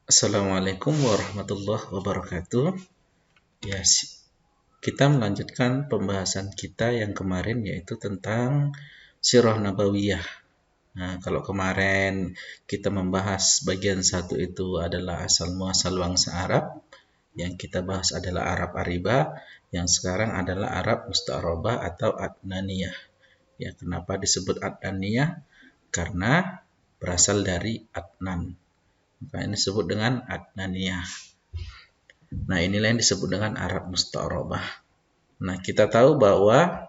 Assalamualaikum warahmatullahi wabarakatuh. Ya, kita melanjutkan pembahasan kita yang kemarin yaitu tentang Sirah Nabawiyah. Nah, kalau kemarin kita membahas bagian satu itu adalah asal muasal bangsa Arab, yang kita bahas adalah Arab Ariba, yang sekarang adalah Arab Musta'rabah atau Adnaniyah. Ya, kenapa disebut Adnaniyah? Karena berasal dari Adnan. Maka ini disebut dengan Adnaniyah. Nah, inilah yang disebut dengan Arab Musta'rabah. Nah, kita tahu bahwa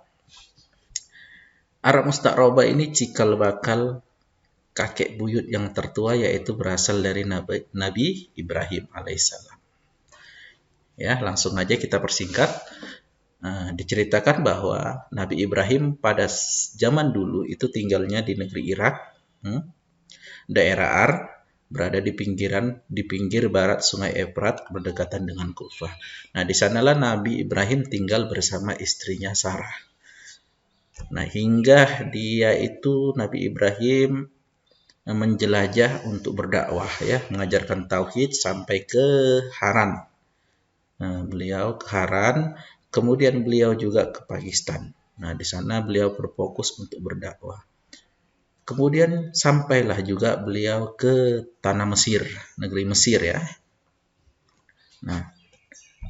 Arab Musta'rabah ini cikal bakal kakek buyut yang tertua, yaitu berasal dari Nabi Ibrahim alaihissalam. Ya, langsung aja kita persingkat. Diceritakan bahwa Nabi Ibrahim pada zaman dulu itu tinggalnya di negeri Irak, daerah Ar, berada di pinggir barat Sungai Efrat berdekatan dengan Kufah. Nah, di sanalah Nabi Ibrahim tinggal bersama istrinya Sarah. Nah, hingga dia itu Nabi Ibrahim menjelajah untuk berdakwah, ya, mengajarkan tauhid sampai ke Haran. Nah, beliau ke Haran, kemudian beliau juga ke Pakistan. Nah, di sana beliau berfokus untuk berdakwah. Kemudian sampailah juga beliau ke tanah Mesir, negeri Mesir, ya. Nah,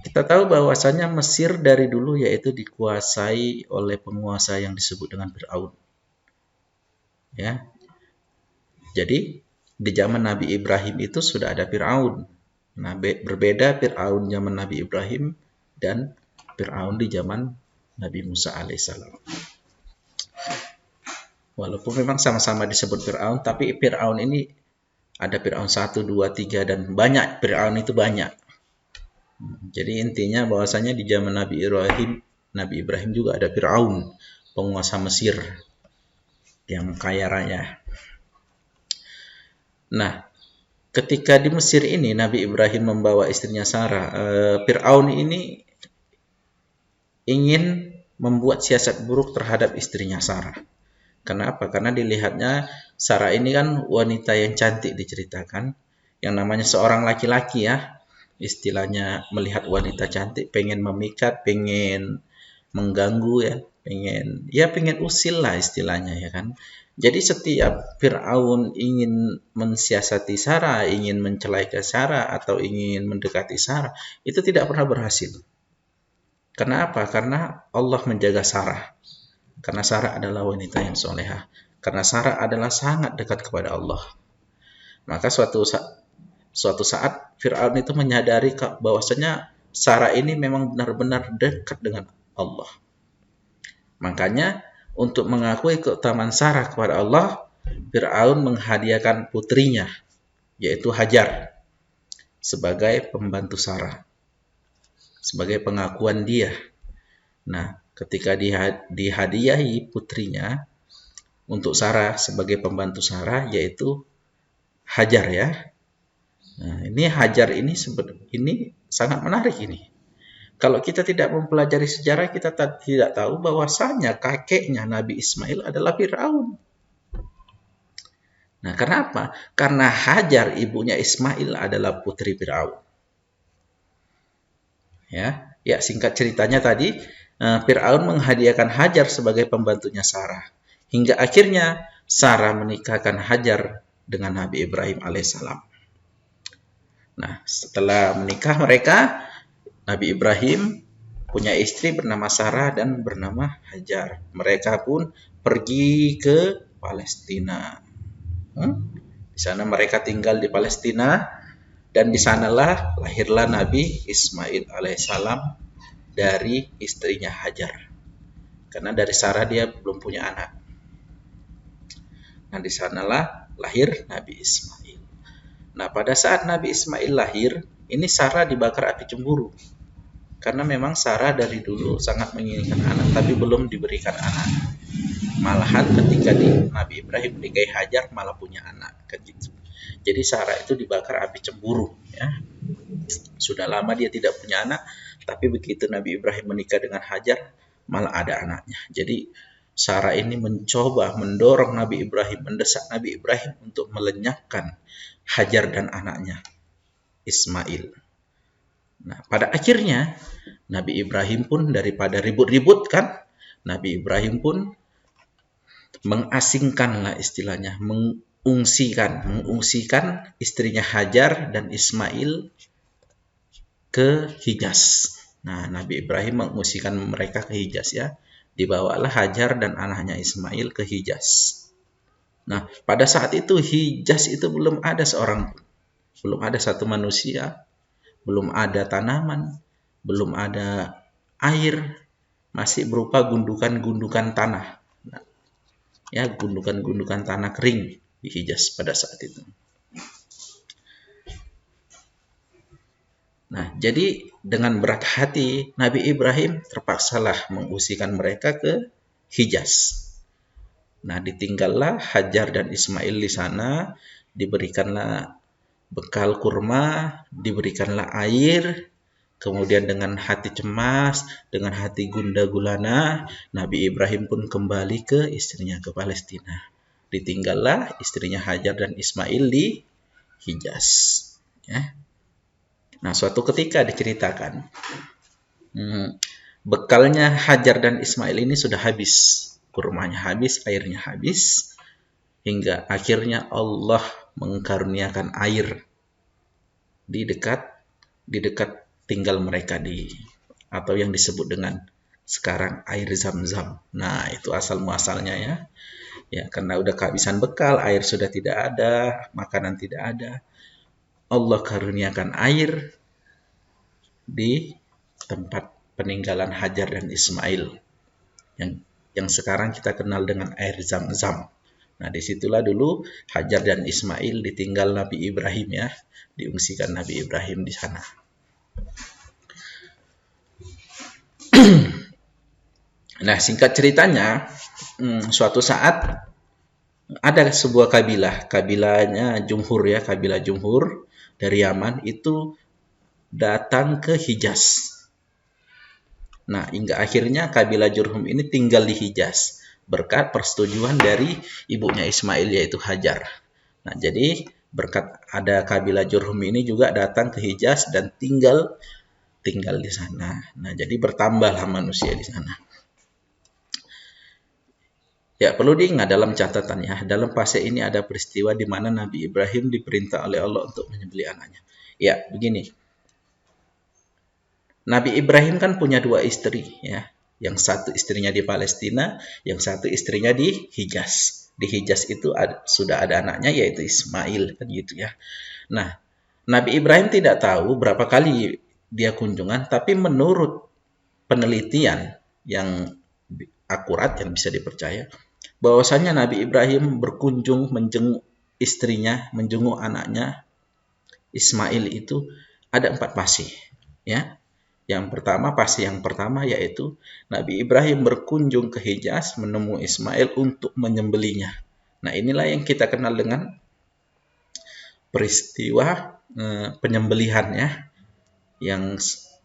kita tahu bahwasanya Mesir dari dulu yaitu dikuasai oleh penguasa yang disebut dengan Fir'aun. Ya. Jadi di zaman Nabi Ibrahim itu sudah ada Fir'aun. Nah, berbeda Fir'aun zaman Nabi Ibrahim dan Fir'aun di zaman Nabi Musa alaihissalam. Walaupun memang sama-sama disebut Fir'aun, tapi Fir'aun ini ada Fir'aun 1, 2, 3, dan banyak. Fir'aun itu banyak. Jadi intinya bahwasanya di zaman Nabi Ibrahim juga ada Fir'aun, penguasa Mesir yang kaya raya. Nah, ketika di Mesir ini Nabi Ibrahim membawa istrinya Sarah, Fir'aun ini ingin membuat siasat buruk terhadap istrinya Sarah. Kenapa? Karena dilihatnya Sarah ini kan wanita yang cantik diceritakan, yang namanya seorang laki-laki, ya, istilahnya melihat wanita cantik pengen memikat, pengen mengganggu, ya, pengen usil lah istilahnya, ya kan. Jadi setiap Fir'aun ingin mensiasati Sarah, ingin mencelakai Sarah atau ingin mendekati Sarah, itu tidak pernah berhasil. Kenapa? Karena Allah menjaga Sarah. Karena Sarah adalah wanita yang solehah. Karena Sarah adalah sangat dekat kepada Allah. Maka suatu saat Fir'aun itu menyadari bahwasanya Sarah ini memang benar-benar dekat dengan Allah. Makanya untuk mengakui keutamaan Sarah kepada Allah, Fir'aun menghadiahkan putrinya, yaitu Hajar, sebagai pembantu Sarah, sebagai pengakuan dia. Nah, ketika dihadiahi putrinya untuk Sarah sebagai pembantu Sarah, yaitu Hajar, ya. Nah, ini Hajar ini sangat menarik ini. Kalau kita tidak mempelajari sejarah, kita tidak tahu bahwasanya kakeknya Nabi Ismail adalah Fir'aun. Nah, kenapa? Karena Hajar, ibunya Ismail, adalah putri Fir'aun. Ya, singkat ceritanya tadi, Fir'aun menghadiahkan Hajar sebagai pembantunya Sarah. Hingga akhirnya Sarah menikahkan Hajar dengan Nabi Ibrahim alaihissalam. Nah, setelah menikah mereka, Nabi Ibrahim punya istri bernama Sarah dan bernama Hajar. Mereka pun pergi ke Palestina. Di sana mereka tinggal di Palestina, dan di sanalah lahirlah Nabi Ismail alaihissalam dari istrinya Hajar. Karena dari Sarah dia belum punya anak. Nah, di sanalah lahir Nabi Ismail. Nah, pada saat Nabi Ismail lahir, ini Sarah dibakar api cemburu. Karena memang Sarah dari dulu sangat menginginkan anak, tapi belum diberikan anak. Malahan ketika Nabi Ibrahim menikahi Hajar, malah punya anak. Gitu. Jadi Sarah itu dibakar api cemburu. Ya. Sudah lama dia tidak punya anak, tapi begitu Nabi Ibrahim menikah dengan Hajar, malah ada anaknya. Jadi Sarah ini mencoba mendorong Nabi Ibrahim, mendesak Nabi Ibrahim untuk melenyapkan Hajar dan anaknya. Ismail. Nah, pada akhirnya Nabi Ibrahim pun daripada ribut-ribut kan, Nabi Ibrahim pun mengasingkan lah istilahnya, mengungsikan istrinya Hajar dan Ismail ke Hijaz. Nah, Nabi Ibrahim mengungsikan mereka ke Hijaz ya. Dibawalah Hajar dan anaknya Ismail ke Hijaz. Nah, pada saat itu Hijaz itu belum ada seorang pun. Belum ada satu manusia, belum ada tanaman, belum ada air, masih berupa gundukan-gundukan tanah. Nah, ya, gundukan-gundukan tanah kering di Hijaz pada saat itu. Nah, jadi dengan berat hati Nabi Ibrahim terpaksalah mengungsikan mereka ke Hijaz. Nah, ditinggallah Hajar dan Ismail di sana, diberikanlah bekal kurma, diberikanlah air, kemudian dengan hati cemas, dengan hati gundah gulana, Nabi Ibrahim pun kembali ke istrinya ke Palestina. Ditinggallah istrinya Hajar dan Ismail di Hijaz. Ya. Nah, suatu ketika diceritakan, bekalnya Hajar dan Ismail ini sudah habis. Kurmanya habis, airnya habis, hingga akhirnya Allah mengkaruniakan air di dekat tinggal mereka atau yang disebut dengan sekarang air Zam-Zam. Nah, itu asal muasalnya ya. Ya, karena udah kehabisan bekal, air sudah tidak ada, makanan tidak ada. Allah karuniakan air di tempat peninggalan Hajar dan Ismail yang sekarang kita kenal dengan air Zam-Zam. Nah, disitulah dulu Hajar dan Ismail ditinggal Nabi Ibrahim ya, diungsikan Nabi Ibrahim di sana. Nah, singkat ceritanya, suatu saat ada sebuah kabilahnya Jumhur ya, kabilah Jumhur dari Yaman itu datang ke Hijaz. Nah, hingga akhirnya kabilah Jurhum ini tinggal di Hijaz berkat persetujuan dari ibunya Ismail yaitu Hajar. Nah, jadi berkat ada kabilah Jurhum ini juga datang ke Hijaz dan tinggal di sana. Nah, jadi bertambahlah manusia di sana. Ya, perlu diingat dalam catatan ya, dalam fase ini ada peristiwa di mana Nabi Ibrahim diperintah oleh Allah untuk menyembelih anaknya. Ya, begini. Nabi Ibrahim kan punya dua istri ya. Yang satu istrinya di Palestina, yang satu istrinya di Hijaz. Di Hijaz itu sudah ada anaknya yaitu Ismail kan gitu ya. Nah, Nabi Ibrahim tidak tahu berapa kali dia kunjungan, tapi menurut penelitian yang akurat yang bisa dipercaya, bahwasanya Nabi Ibrahim berkunjung menjenguk istrinya, menjenguk anaknya Ismail itu ada 4 fase ya. Fase yang pertama yaitu Nabi Ibrahim berkunjung ke Hijaz menemui Ismail untuk menyembelihnya. Nah, inilah yang kita kenal dengan peristiwa penyembelihan ya, yang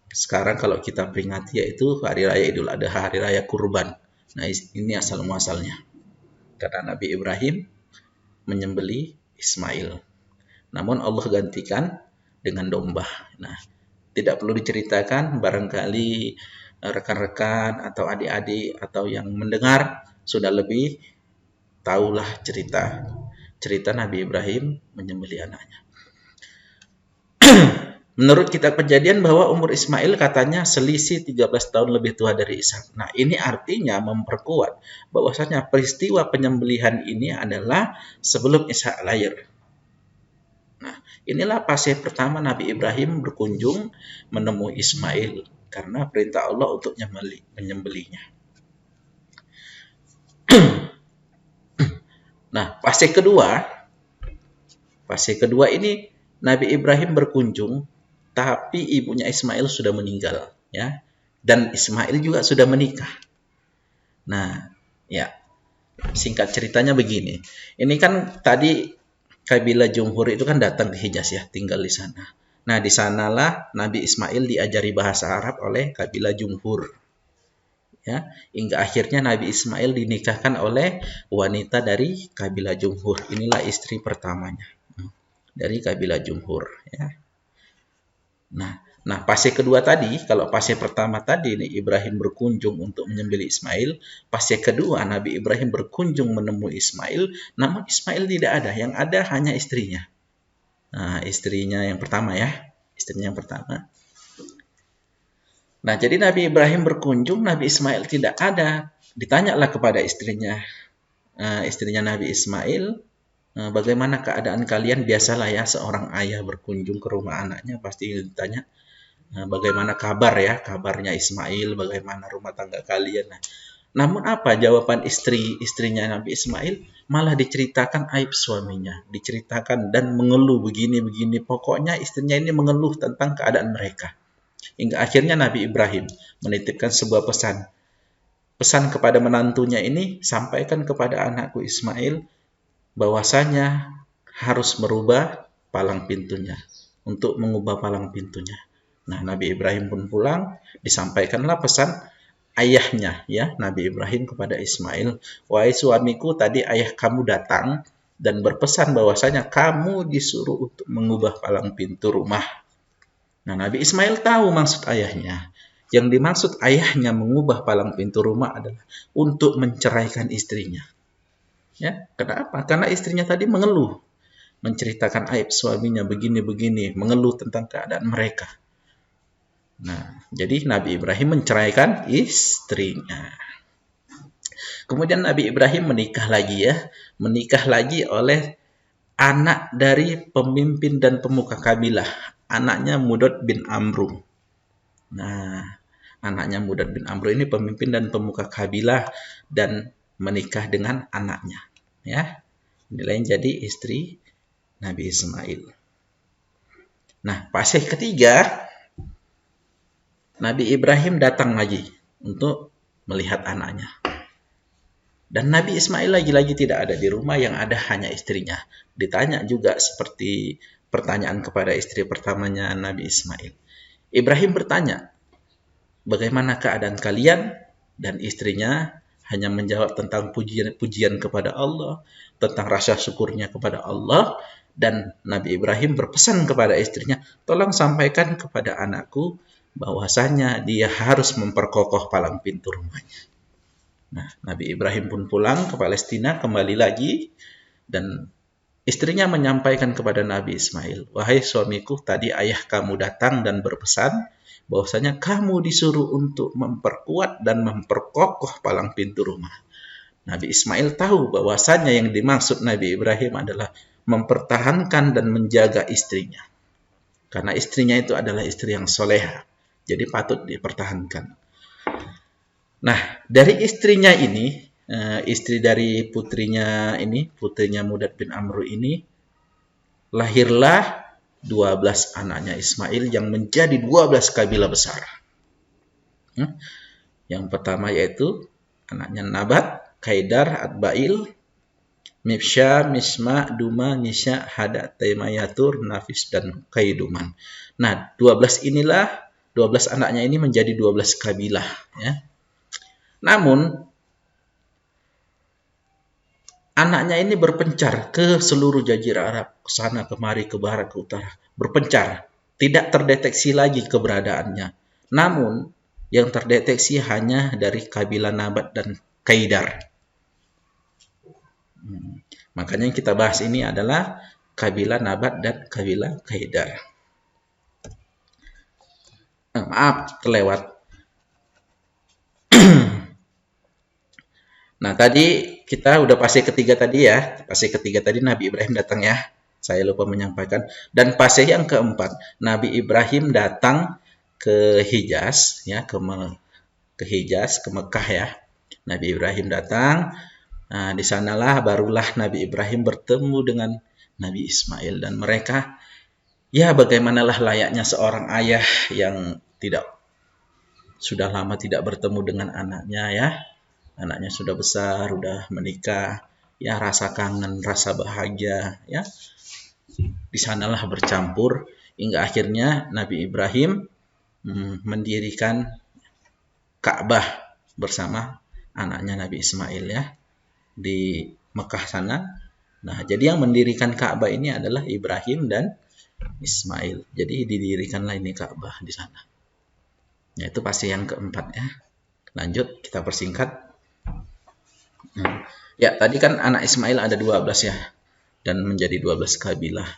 sekarang kalau kita peringati yaitu Hari Raya Idul Adha, Hari Raya Kurban. Nah, ini asal muasalnya. Karena Nabi Ibrahim menyembelih Ismail. Namun Allah gantikan dengan domba. Nah, tidak perlu diceritakan, barangkali rekan-rekan atau adik-adik atau yang mendengar sudah lebih tahulah cerita Nabi Ibrahim menyembelih anaknya. Menurut kitab Kejadian bahwa umur Ismail katanya selisih 13 tahun lebih tua dari Ishak. Nah, ini artinya memperkuat bahwasanya peristiwa penyembelihan ini adalah sebelum Ishak lahir. Nah, inilah fase pertama Nabi Ibrahim berkunjung menemui Ismail karena perintah Allah untuk menyembelihnya. Nah, fase kedua ini Nabi Ibrahim berkunjung, tapi ibunya Ismail sudah meninggal, ya, dan Ismail juga sudah menikah. Nah, ya, singkat ceritanya begini. Ini kan tadi kabilah Jumhur itu kan datang ke Hijaz ya, tinggal di sana. Nah, di sanalah Nabi Ismail diajari bahasa Arab oleh kabilah Jumhur. Ya, hingga akhirnya Nabi Ismail dinikahkan oleh wanita dari kabilah Jumhur. Inilah istri pertamanya dari kabilah Jumhur. Ya. Nah, fase kedua tadi, kalau fase pertama tadi nih, Ibrahim berkunjung untuk menyembelih Ismail, fase kedua Nabi Ibrahim berkunjung menemui Ismail, namun Ismail tidak ada, yang ada hanya istrinya. Nah, istrinya yang pertama ya, istrinya yang pertama. Nah, jadi Nabi Ibrahim berkunjung, Nabi Ismail tidak ada. Ditanyalah kepada istrinya, istrinya Nabi Ismail, bagaimana keadaan kalian? Biasalah ya, seorang ayah berkunjung ke rumah anaknya pasti ditanya, bagaimana kabar ya, kabarnya Ismail, bagaimana rumah tangga kalian. Namun apa jawaban istrinya Nabi Ismail? Malah diceritakan aib suaminya, diceritakan dan mengeluh begini-begini. Pokoknya istrinya ini mengeluh tentang keadaan mereka. Hingga akhirnya Nabi Ibrahim menitipkan sebuah pesan. Pesan kepada menantunya ini, sampaikan kepada anakku Ismail bahwasanya harus merubah palang pintunya, untuk mengubah palang pintunya. Nah, Nabi Ibrahim pun pulang, disampaikanlah pesan ayahnya ya, Nabi Ibrahim kepada Ismail, wahai suamiku, tadi ayah kamu datang dan berpesan bahwasanya kamu disuruh untuk mengubah palang pintu rumah. Nah, Nabi Ismail tahu maksud ayahnya. Yang dimaksud ayahnya mengubah palang pintu rumah adalah untuk menceraikan istrinya. Ya, kenapa? Karena istrinya tadi mengeluh, menceritakan aib suaminya begini-begini, mengeluh tentang keadaan mereka. Nah, jadi Nabi Ibrahim menceraikan istrinya. Kemudian Nabi Ibrahim menikah lagi ya, menikah lagi oleh anak dari pemimpin dan pemuka kabilah, anaknya Mudad bin Amru. Nah, anaknya Mudad bin Amru ini pemimpin dan pemuka kabilah dan menikah dengan anaknya. Ya, inilah yang jadi istri Nabi Ismail. Nah, fase ketiga, Nabi Ibrahim datang lagi untuk melihat anaknya. Dan Nabi Ismail lagi-lagi tidak ada di rumah, yang ada hanya istrinya. Ditanya juga seperti pertanyaan kepada istri pertamanya Nabi Ismail. Ibrahim bertanya, bagaimana keadaan kalian? Dan istrinya hanya menjawab tentang pujian kepada Allah, tentang rasa syukurnya kepada Allah. Dan Nabi Ibrahim berpesan kepada istrinya, tolong sampaikan kepada anakku bahwasanya dia harus memperkokoh palang pintu rumahnya. Nah, Nabi Ibrahim pun pulang ke Palestina, kembali lagi, dan istrinya menyampaikan kepada Nabi Ismail, wahai suamiku, tadi ayah kamu datang dan berpesan bahwasanya kamu disuruh untuk memperkuat dan memperkokoh palang pintu rumah. Nabi Ismail tahu bahwasanya yang dimaksud Nabi Ibrahim adalah mempertahankan dan menjaga istrinya. Karena istrinya itu adalah istri yang soleha, jadi patut dipertahankan. Nah, dari istrinya ini, istri dari putrinya Mudad bin Amru ini, lahirlah 12 anaknya Ismail yang menjadi 12 kabilah besar. Yang pertama yaitu anaknya Nabat, Kaidar, Adbail, Mifsha, Misma, Duma, Nisha, Hada, Taimayatur, Nafis, dan Kaiduman. Nah, 12 anaknya ini menjadi 12 kabilah. Ya. Namun, anaknya ini berpencar ke seluruh jazirah Arab, ke sana, kemari, ke barat, ke utara. Berpencar, tidak terdeteksi lagi keberadaannya. Namun, yang terdeteksi hanya dari kabilah Nabat dan Kaidar. Makanya yang kita bahas ini adalah kabilah Nabat dan kabilah Kaidar. Maaf, terlewat. Nah, tadi kita udah fase ketiga tadi ya. Fase ketiga tadi Nabi Ibrahim datang ya. Saya lupa menyampaikan. Dan fase yang keempat, Nabi Ibrahim datang ke Hijaz ya, ke Hijaz, ke Mekah ya. Nabi Ibrahim datang. Nah, di sanalah barulah Nabi Ibrahim bertemu dengan Nabi Ismail, dan mereka ya bagaimanalah layaknya seorang ayah yang sudah lama tidak bertemu dengan anaknya ya. Anaknya sudah besar, sudah menikah, ya rasa kangen, rasa bahagia ya. Di sanalah bercampur hingga akhirnya Nabi Ibrahim mendirikan Ka'bah bersama anaknya Nabi Ismail ya, di Mekah sana. Nah, jadi yang mendirikan Ka'bah ini adalah Ibrahim dan Ismail. Jadi didirikanlah ini Ka'bah di sana. Ya, itu pasti yang keempat ya. Lanjut, kita persingkat. Ya, tadi kan anak Ismail ada 12 ya. Dan menjadi 12 kabilah.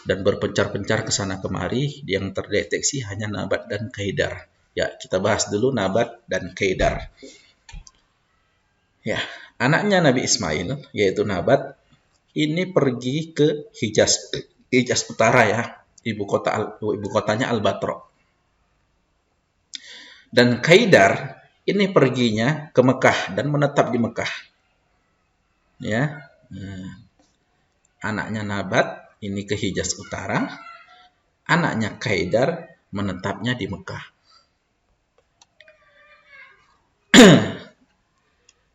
Dan berpencar-pencar ke sana kemari, yang terdeteksi hanya Nabat dan Kaidar. Ya, kita bahas dulu Nabat dan Kaidar. Ya, anaknya Nabi Ismail, yaitu Nabat, ini pergi ke Hijaz Utara ya. Ibu kotanya Al-Batra. Dan Kaidar ini perginya ke Mekah dan menetap di Mekah. Ya, anaknya Nabat ini ke Hijaz Utara, anaknya Kaidar menetapnya di Mekah.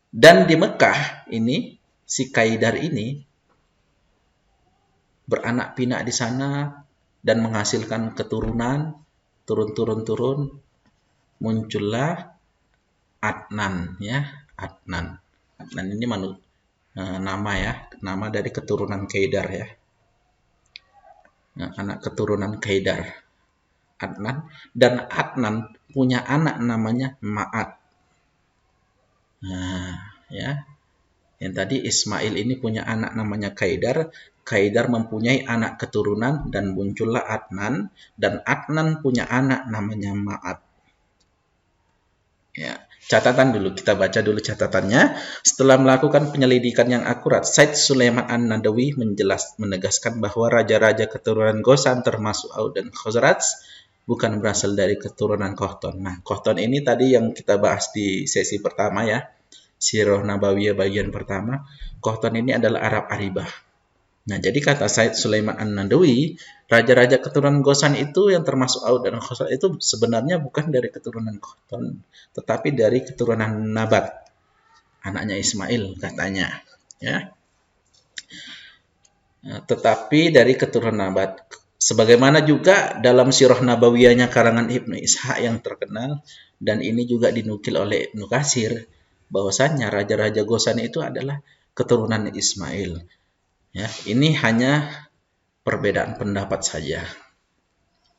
Dan di Mekah ini si Kaidar ini beranak pinak di sana dan menghasilkan keturunan, turun, muncullah Adnan ya, Adnan. Adnan ini nama ya, nama dari keturunan Kaidar ya. Nah, anak keturunan Kaidar, Adnan, dan Adnan punya anak namanya Ma'at. Nah, ya. Yang tadi Ismail ini punya anak namanya Kaidar, Kaidar mempunyai anak keturunan dan muncullah Adnan, dan Adnan punya anak namanya Ma'at. Ya, catatan dulu, kita baca dulu catatannya. Setelah melakukan penyelidikan yang akurat, Said Sulaiman An-Nadawi menegaskan bahwa raja-raja keturunan Ghosan termasuk Aus dan Khazraj bukan berasal dari keturunan Qahtan. Nah, Qahtan ini tadi yang kita bahas di sesi pertama ya, Sirah Nabawiyah bagian pertama. Qahtan ini adalah Arab Aribah. Nah, jadi kata Said Sulaiman An-Nadawi, raja-raja keturunan Ghosan itu yang termasuk Aus dan Khazraj itu sebenarnya bukan dari keturunan Qahtan, tetapi dari keturunan Nabat, anaknya Ismail katanya. Ya. Nah, tetapi dari keturunan Nabat. Sebagaimana juga dalam Sirah Nabawiyahnya karangan Ibnu Ishaq yang terkenal, dan ini juga dinukil oleh Ibnu Katsir, bahwasannya raja-raja Ghosan itu adalah keturunan Ismail. Ya, ini hanya perbedaan pendapat saja.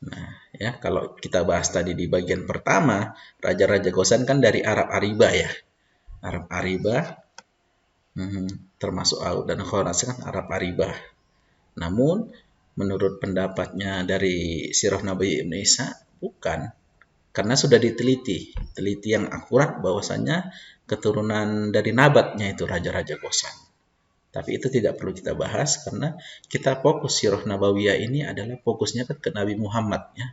Nah, ya kalau kita bahas tadi di bagian pertama, raja-raja Ghosan kan dari Arab Aribah ya. Arab Aribah, termasuk Aus dan Khazraj kan Arab Aribah. Namun, menurut pendapatnya dari Sirah Nabawiyah Ibnu Ishaq, bukan. Karena sudah diteliti yang akurat bahwasannya keturunan dari Nabatnya itu raja-raja Ghosan. Tapi itu tidak perlu kita bahas karena kita fokus Sirah Nabawiyah ini adalah fokusnya ke Nabi Muhammad ya.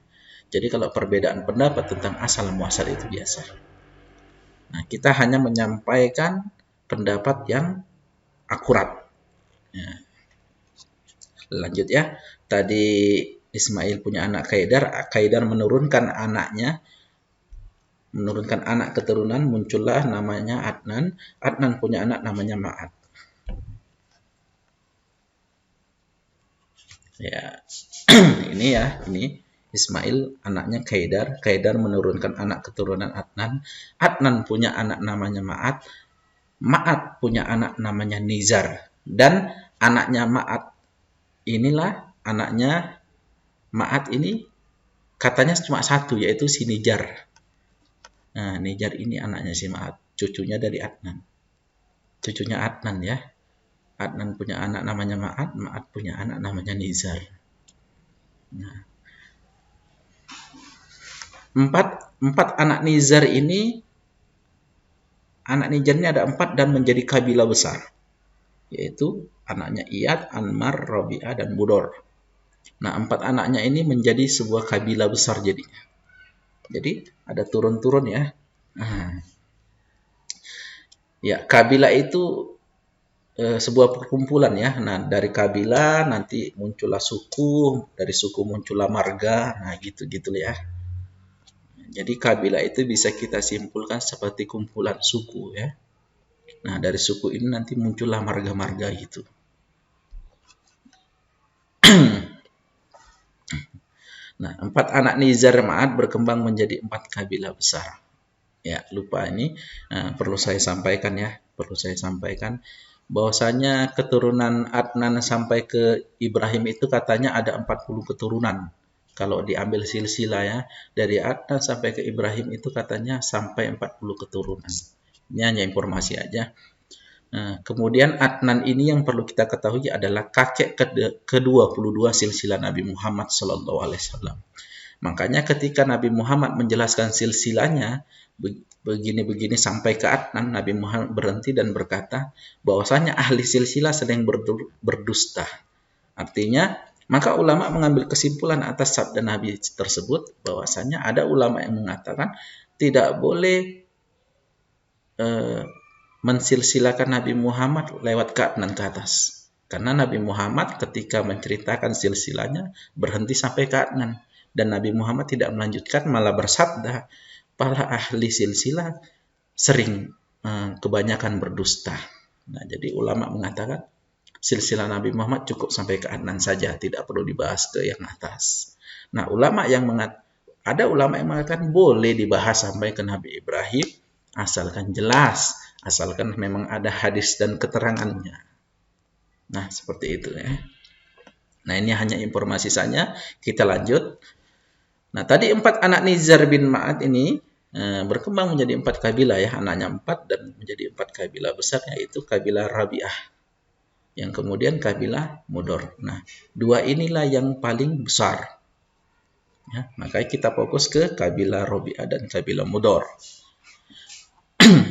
Jadi kalau perbedaan pendapat tentang asal muasal itu biasa. Nah, kita hanya menyampaikan pendapat yang akurat. Ya. Lanjut ya. Tadi Ismail punya anak Kaidar, Kaidar menurunkan anak keturunan, muncullah namanya Adnan. Adnan punya anak namanya Ma'at. Ya, ini Ismail anaknya Kaidar. Kaidar menurunkan anak keturunan Adnan. Adnan punya anak namanya Ma'at. Ma'at punya anak namanya Nizar. Dan anaknya Ma'at anaknya Ma'at ini katanya cuma satu, yaitu si Nijar. Nah, Nijar ini anaknya si Ma'at, cucunya dari Adnan. Cucunya Adnan ya. Adnan punya anak namanya Ma'at, Ma'at punya anak namanya Nizar. Nah, empat anak Nizar ini, anak Nizar ini ada 4 dan menjadi kabilah besar, yaitu anaknya Iyad, Anmar, Rabi'ah, dan Budor. Nah, 4 anaknya ini menjadi sebuah kabilah besar jadinya. Jadi ada turun-turun ya. Ya, kabilah itu sebuah perkumpulan ya. Nah, dari kabilah nanti muncullah suku, dari suku muncullah marga. Nah, gitu-gitu ya. Jadi kabilah itu bisa kita simpulkan seperti kumpulan suku ya. Nah, dari suku ini nanti muncullah marga-marga gitu. Nah, 4 anak Nizar Ma'at berkembang menjadi 4 kabilah besar. Ya, lupa ini perlu saya sampaikan ya. bahwasanya keturunan Adnan sampai ke Ibrahim itu katanya ada 40 keturunan. Kalau diambil silsilah ya, dari Adnan sampai ke Ibrahim itu katanya sampai 40 keturunan. Ini hanya informasi aja. Nah, kemudian Adnan ini yang perlu kita ketahui adalah kakek ke-22 silsilah Nabi Muhammad SAW. Makanya ketika Nabi Muhammad menjelaskan silsilahnya, begini-begini sampai ke Adnan, Nabi Muhammad berhenti dan berkata bahwasanya ahli silsilah sedang berdusta. Artinya, maka ulama mengambil kesimpulan atas sabda Nabi tersebut bahwasanya ada ulama yang mengatakan tidak boleh mensilsilakan Nabi Muhammad lewat ke Adnan ke atas. Karena Nabi Muhammad ketika menceritakan silsilahnya berhenti sampai ke Adnan. Dan Nabi Muhammad tidak melanjutkan, malah bersabda, para ahli silsilah sering kebanyakan berdusta. Nah, jadi ulama mengatakan silsilah Nabi Muhammad cukup sampai ke Adnan saja, tidak perlu dibahas ke yang atas. Nah, ada ulama yang mengatakan boleh dibahas sampai ke Nabi Ibrahim, asalkan jelas, asalkan memang ada hadis dan keterangannya. Nah, seperti itu ya. Nah, ini hanya informasi saja. Kita lanjut. Nah, tadi 4 anak Nizar bin Ma'ad ini berkembang menjadi 4 kabilah ya, anaknya 4 dan menjadi 4 kabilah besar, yaitu kabilah Rabi'ah yang kemudian kabilah Mudor. Nah, 2 inilah yang paling besar. Ya, makanya kita fokus ke kabilah Rabi'ah dan kabilah Mudor.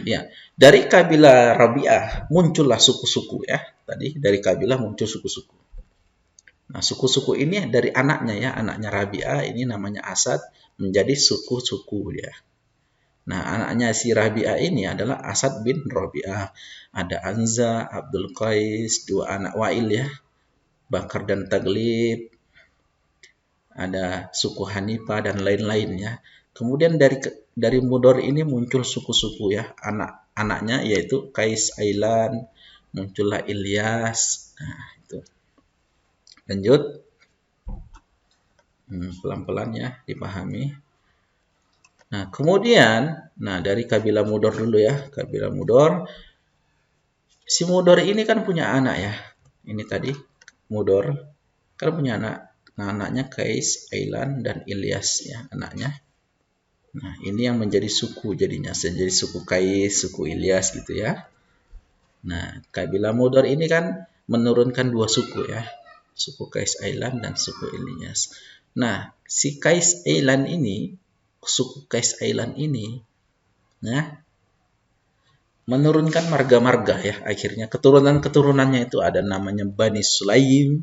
Ya, dari kabilah Rabi'ah muncullah suku-suku ya. Tadi dari kabilah muncul suku-suku. Nah, suku-suku ini dari anaknya ya, anaknya Rabi'ah ini namanya Asad menjadi suku-suku ya. Nah, anaknya si Rabi'ah ini adalah Asad bin Rabi'ah. Ada Anza, Abdul Qais, 2 anak Wa'il ya. Bakar dan Taglib. Ada suku Hanifah dan lain-lain ya. Kemudian dari Mudor ini muncul suku-suku ya. Anak-anaknya yaitu Qais Ailan, muncullah Ilyas. Nah, itu. Lanjut. Pelan-pelan ya dipahami. Nah, kemudian, dari kabilah Mudor dulu ya, kabilah Mudor. Si Mudor ini kan punya anak ya. Ini tadi, Mudor kan punya anak. Nah, anaknya Qais, Ailan, dan Ilyas ya, anaknya. Nah, ini yang menjadi suku jadinya. Jadi suku Qais, suku Ilyas gitu ya. Nah, kabilah Mudor ini kan menurunkan 2 suku ya. Suku Qais Ailan dan suku Ilyas. Nah, si Qais Ailan ini, suku Qais Ailan ini ya, menurunkan marga-marga ya. Akhirnya keturunan-keturunannya itu ada namanya Bani Sulaim.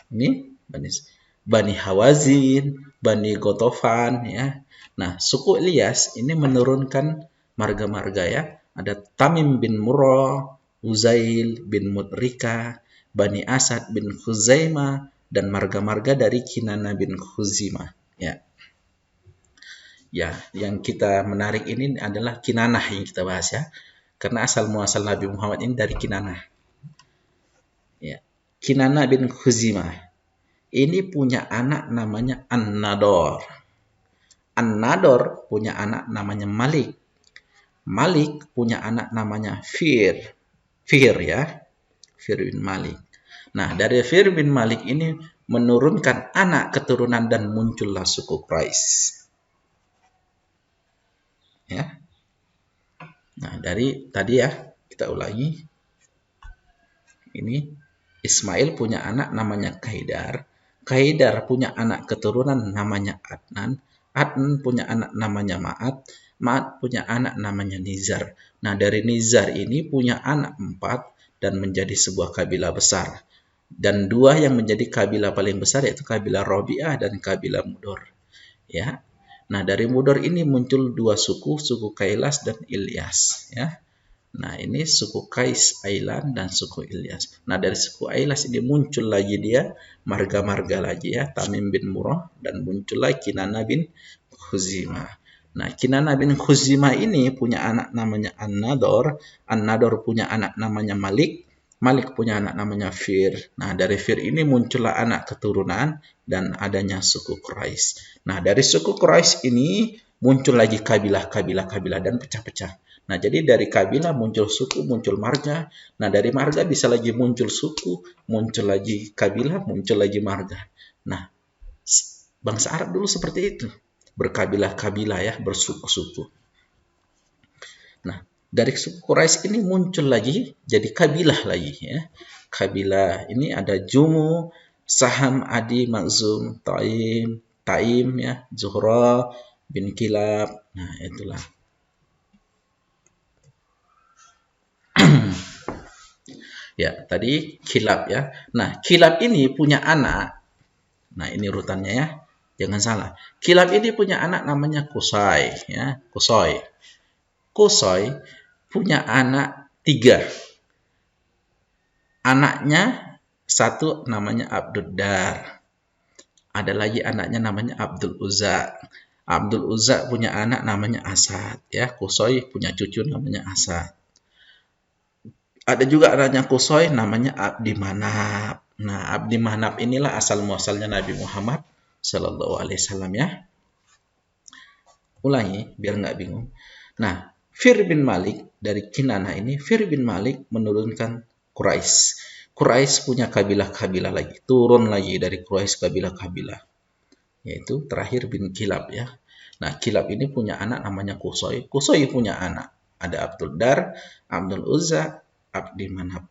Ini Bani Hawazin, Bani Gotofan ya. Nah, suku Ilyas ini menurunkan marga-marga ya. Ada Tamim bin Murrah, Uzail bin Mudrika, Bani Asad bin Khuzaimah, dan marga-marga dari Kinana bin Khuzimah ya. Ya, yang kita menarik ini adalah Kinanah yang kita bahas ya. Karena asal muasal Nabi Muhammad ini dari Kinanah. Ya. Kinana bin Khuzimah ini punya anak namanya An-Nador. An-Nador punya anak namanya Malik. Malik punya anak namanya Fir ya. Fir bin Malik. Nah, dari Fir bin Malik ini menurunkan anak keturunan dan muncullah suku Quraisy. Ya. Nah, dari tadi ya, kita ulangi. Ini Ismail punya anak namanya Qaidar. Qaidar punya anak keturunan namanya Adnan. Adnan punya anak namanya Ma'ad. Ma'ad punya anak namanya Nizar. Nah, dari Nizar ini punya anak 4 dan menjadi sebuah kabilah besar. Dan 2 yang menjadi kabilah paling besar yaitu kabilah Rabi'ah dan kabilah Mudor. Ya. Nah, dari Mudor ini muncul 2 suku Kailas dan Ilyas ya. Nah, ini suku Qais Ailan dan suku Ilyas. Nah, dari suku Ilyas ini muncul lagi dia marga-marga lagi ya, Tamim bin Murrah, dan muncul lagi Kinana bin Khuzimah. Nah, Kinana bin Khuzimah ini punya anak namanya An-Nador. An-Nador punya anak namanya Malik. Malik punya anak namanya Fir. Nah, dari Fir ini muncullah anak keturunan dan adanya suku Quraisy. Nah, dari suku Quraisy ini muncul lagi kabilah dan pecah-pecah. Nah, jadi dari kabilah muncul suku, muncul marga. Nah, dari marga bisa lagi muncul suku, muncul lagi kabilah, muncul lagi marga. Nah, bangsa Arab dulu seperti itu. Berkabilah-kabilah ya, bersuku-suku. Nah, dari suku Quraisy ini muncul lagi jadi kabilah lagi ya. Kabilah ini ada Jumu, Saham, Adi, Makhzum, Taim ya, Zuhra bin Kilab. Nah, itulah. Ya, tadi Kilab ya. Nah, Kilab ini punya anak. Nah, ini urutannya ya. Jangan salah. Kilab ini punya anak namanya Kusai ya, Kusai. Kusai punya anak 3. Anaknya satu namanya Abdul Dar. Ada lagi anaknya namanya Abdul Uzza. Abdul Uzza punya anak namanya Asad ya. Kusai punya cucu namanya Asad. Ada juga anaknya Kusai namanya Abdi Manaf. Nah, Abdi Manaf inilah asal muasalnya Nabi Muhammad Sallallahu Alaihi Wasallam ya. Ulangi biar nggak bingung. Nah, Fir bin Malik dari Kinanah ini, Fir bin Malik menurunkan Quraisy. Quraisy punya kabilah-kabilah lagi, turun lagi dari Quraisy kabilah-kabilah. Yaitu terakhir bin Kilab ya. Nah, Kilab ini punya anak namanya Kusai. Kusai punya anak. Ada Abdul Dar, Abdul Uzza, Abdi Manaf.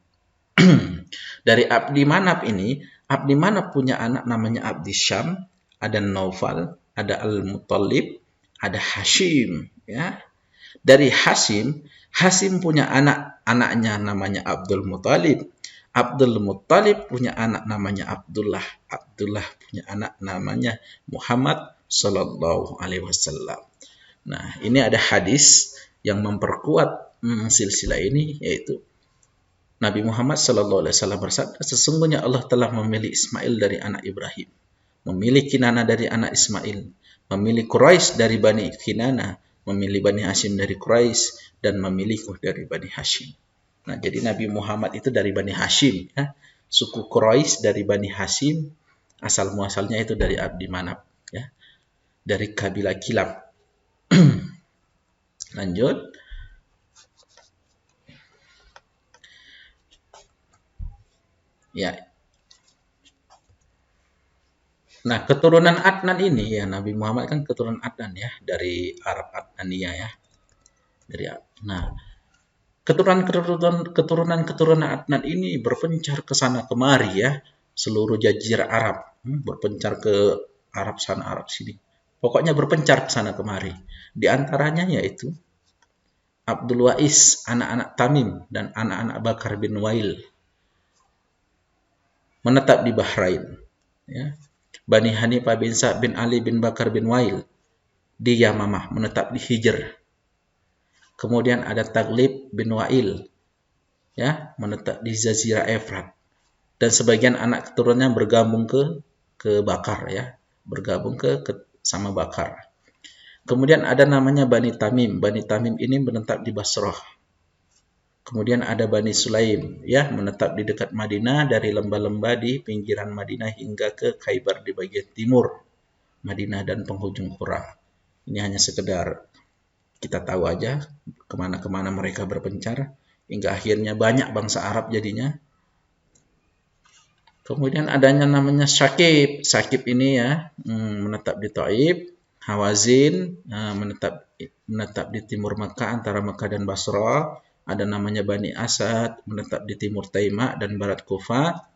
Dari Abdi Manaf ini, Abdi Manaf punya anak namanya Abdi Syam, ada Naufal, ada Al-Muttalib, ada Hashim ya. Dari Hashim punya anaknya namanya Abdul Muttalib. Abdul Muttalib punya anak namanya Abdullah. Abdullah punya anak namanya Muhammad Sallallahu Alaihi Wasallam. Nah, ini ada hadis yang memperkuat silsilah ini, yaitu Nabi Muhammad Sallallahu Alaihi Wasallam bersabda, sesungguhnya Allah telah memilih Ismail dari anak Ibrahim, memilih Kinana dari anak Ismail, memilih Quraisy dari Bani Kinana, memilih Bani Hashim dari Quraisy, dan memilihku dari Bani Hashim. Nah, jadi Nabi Muhammad itu dari Bani Hashim ya. Suku Quraisy dari Bani Hashim, asal muasalnya itu dari Abdi Manaf ya. Dari kabilah Kilab. Lanjut. Ya. Nah, keturunan Adnan ini ya, Nabi Muhammad kan keturunan Adnan ya, dari Arab Adnaniyah ya. Nah, keturunan Adnan ini berpencar ke sana kemari ya, seluruh jazirah Arab, berpencar ke Arab sana, Arab sini. Pokoknya berpencar ke sana kemari. Di antaranya yaitu Abdul Wais, anak-anak Tamim dan anak-anak Bakar bin Wail menetap di Bahrain. Ya. Bani Hanifah bin Sa'd bin Ali bin Bakar bin Wail di Yamamah, menetap di Hijr. Kemudian ada Taglib bin Wail, ya, menetap di Jazirah Efrat. Dan sebagian anak keturunannya bergabung ke Bakar, ya, bergabung sama Bakar. Kemudian ada namanya Bani Tamim. Bani Tamim ini menetap di Basrah. Kemudian ada Bani Sulaim, ya, menetap di dekat Madinah, dari lembah-lembah di pinggiran Madinah hingga ke Khaybar di bagian timur Madinah dan penghujung Qura. Ini hanya sekedar kita tahu aja kemana-kemana mereka berpencar, hingga akhirnya banyak bangsa Arab jadinya. Kemudian adanya namanya Syakib. Syakib ini ya menetap di Taif. Hawazin menetap di timur Mekah, antara Mekah dan Basra. Ada namanya Bani Asad, menetap di timur Taimah dan barat Kufah.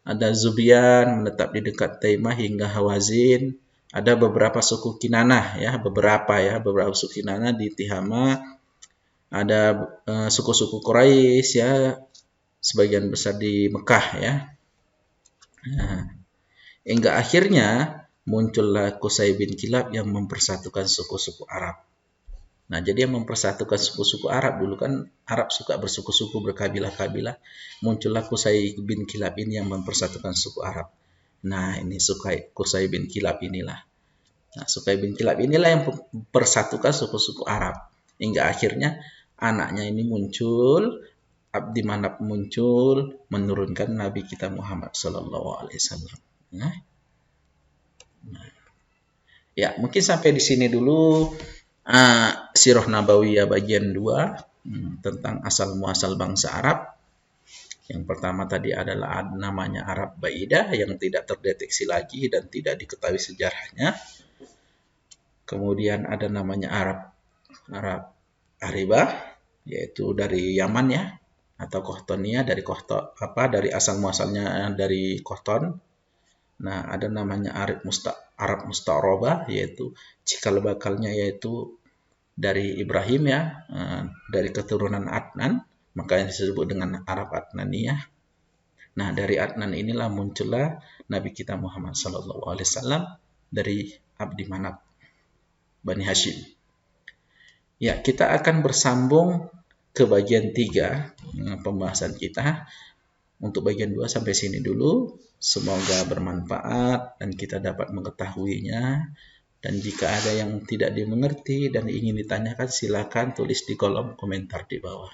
Ada Zubian, menetap di dekat Taimah hingga Hawazin. Ada beberapa suku Kinanah ya, beberapa suku Kinanah di Tihama. Ada suku-suku Quraisy ya, sebagian besar di Mekah ya. Nah, hingga akhirnya muncullah Qusay bin Kilab yang mempersatukan suku-suku Arab. Nah, jadi yang mempersatukan suku-suku Arab dulu kan, Arab suka bersuku-suku, berkabilah-kabilah. Muncullah Qusay bin Kilab ini yang mempersatukan suku Arab. Nah, ini Qusay bin Kilab inilah. Nah, Qusay bin Kilab inilah yang mempersatukan suku-suku Arab. Hingga akhirnya anaknya ini muncul, Abdi Manaf muncul, menurunkan Nabi kita Muhammad Sallallahu Alaihi Wasallam. Nah, ya mungkin sampai di sini dulu Sirah Nabawiyah bagian 2. tentang asal muasal bangsa Arab. Yang pertama tadi adalah namanya Arab Baidah yang tidak terdeteksi lagi dan tidak diketahui sejarahnya. Kemudian ada namanya Arab Aribah, yaitu dari Yaman ya, atau Kohtonia dari dari asal muasalnya dari Kohton. Nah, ada namanya Arab Musta'rabah, yaitu cikal bakalnya yaitu dari Ibrahim ya, dari keturunan Adnan, makanya disebut dengan Arab Adnaniyah. Nah, dari Adnan inilah muncullah Nabi kita Muhammad SAW dari Abdi Manaf, Bani Hashim. Ya, kita akan bersambung ke bagian 3 pembahasan kita. Untuk bagian 2 sampai sini dulu. Semoga bermanfaat dan kita dapat mengetahuinya. Dan jika ada yang tidak dimengerti dan ingin ditanyakan, silakan tulis di kolom komentar di bawah.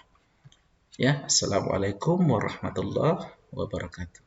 Ya, Assalamualaikum warahmatullahi wabarakatuh.